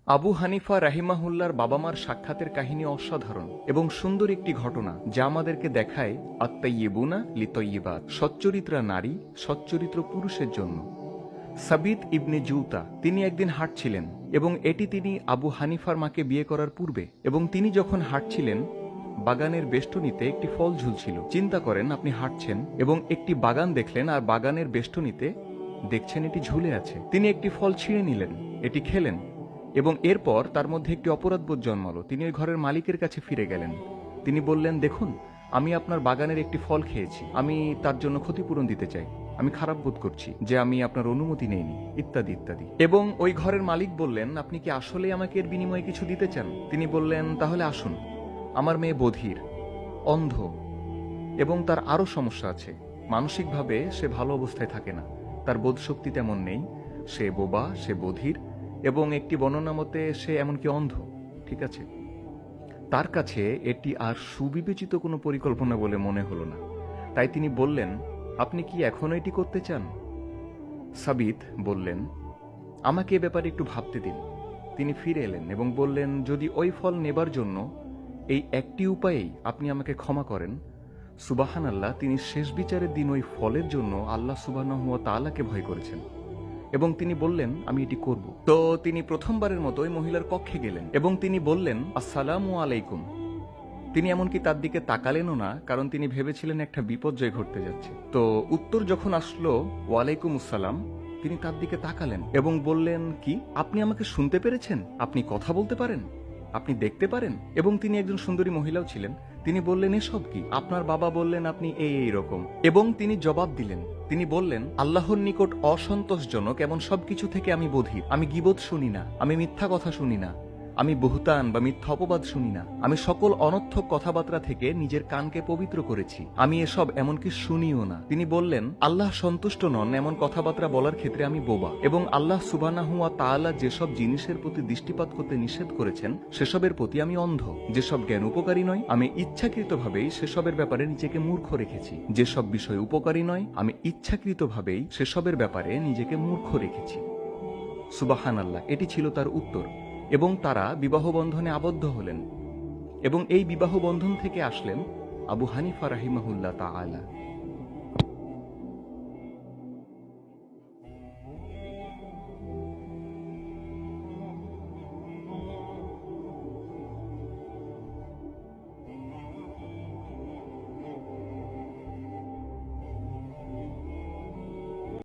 আবু হানিফা রাহিমাহুল্লার বাবা মার সাক্ষাতের কাহিনী অসাধারণ এবং সুন্দর একটি ঘটনা, যা আমাদেরকে দেখায় আত্তাইয়িবুনা লিতাইয়িবাত, সচ্চরিত্রা নারী সচ্চরিত্র পুরুষের জন্য। সাবিত ইবনে জুতা তিনি একদিন হাঁটছিলেন, এবং এটি তিনি আবু হানিফার মাকে বিয়ে করার পূর্বে। এবং তিনি যখন হাঁটছিলেন, বাগানের বেষ্টনীতে একটি ফল ঝুলছিল। চিন্তা করেন, আপনি হাঁটছেন এবং একটি বাগান দেখলেন, আর বাগানের বেষ্টনীতে দেখছেন এটি ঝুলে আছে। তিনি একটি ফল ছিঁড়ে নিলেন, এটি খেলেন, এবং এরপর তার মধ্যে একটি অপরাধবোধ জন্মালো। তিনি ওই ঘরের মালিকের কাছে ফিরে গেলেন। তিনি বললেন, দেখুন, আমি আপনার বাগানের একটি ফল খেয়েছি, আমি তার জন্য ক্ষতিপূরণ দিতে চাই, আমি খারাপ বোধ করছি যে আমি আপনার অনুমতি নেইনি, ইত্যাদি ইত্যাদি। এবং ওই ঘরের মালিক বললেন, আপনি কি আসলে আমাকে এর বিনিময়ে কিছু দিতে চান? তিনি বললেন, তাহলে আসুন। আমার মেয়ে বধির, অন্ধ, এবং তার আরও সমস্যা আছে। মানসিকভাবে সে ভালো অবস্থায় থাকে না, তার বোধশক্তি তেমন নেই, সে বোবা, সে বধির, এবং একটি বর্ণনা মতে সে এমনকি অন্ধ। ঠিক আছে, তার কাছে এটি আর সুবিবেচিত কোনো পরিকল্পনা বলে মনে হলো না। তাই তিনি বললেন, আপনি কি এখনো এটি করতে চান? সাবিত বললেন, আমাকে এ ব্যাপারে একটু ভাবতে দিন। তিনি ফিরে এলেন এবং বললেন, যদি ওই ফল নেবার জন্য এই একটি উপায়েই আপনি আমাকে ক্ষমা করেন, সুবাহান আল্লাহ, তিনি শেষ বিচারের দিন ওই ফলের জন্য আল্লাহ সুবহানাহু ওয়া তাআলাকে ভয় করেছেন, এবং তিনি বললেন, আমি এটি করব। তো তিনি প্রথমবারের মতো ওই মহিলার কক্ষে গেলেন এবং তিনি বললেন, আসসালামু আলাইকুম। তিনি এমনকি তার দিকে তাকালেনও না, কারণ তিনি ভেবেছিলেন একটা বিপর্যয় ঘটতে যাচ্ছে। তো উত্তর যখন আসলো ওয়ালাইকুম আসসালাম, তিনি তার দিকে তাকালেন এবং বললেন, কি আপনি আমাকে শুনতে পেরেছেন? আপনি কথা বলতে পারেন? আপনি দেখতে পারেন? এবং তিনি একজন সুন্দরী মহিলাও ছিলেন। তিনি বললেন, এসব কি? আপনার বাবা বললেন আপনি এই রকম। এবং তিনি জবাব দিলেন, তিনি বললেন, আল্লাহর নিকট অসন্তোষজনক এমন সবকিছু থেকে আমি বধির। আমি গীবত শুনি না, আমি মিথ্যা কথা শুনি না, আমি বুহতান বা মিথ্যা অপবাদ শুনি না, আমি সকল অনর্থক কথাবার্তা থেকে নিজের কানকে পবিত্র করেছি, আমি এসব এমনকি শুনিও না। তিনি বললেন, আল্লাহ সন্তুষ্ট নন এমন কথাবার্তা বলার ক্ষেত্রে আমি বোবা, এবং আল্লাহ সুবহানাহু ওয়া তাআলা যেসব জিনিসের প্রতি দৃষ্টিপাত করতে নিষেধ করেছেন সেসবের প্রতি আমি অন্ধ। যেসব জ্ঞান উপকারী নয়, আমি ইচ্ছাকৃতভাবেই সেসবের ব্যাপারে নিজেকে মূর্খ রেখেছি। যেসব বিষয় উপকারী নয়, আমি ইচ্ছাকৃতভাবেই সেসবের ব্যাপারে নিজেকে মূর্খ রেখেছি। সুবহানাল্লাহ, এটি ছিল তার উত্তর। এবং তারা বিবাহ বন্ধনে আবদ্ধ হলেন, এবং এই বিবাহ বন্ধন থেকে আসলেন আবু হানিফা রাহিমাহুল্লাহ তাআলা।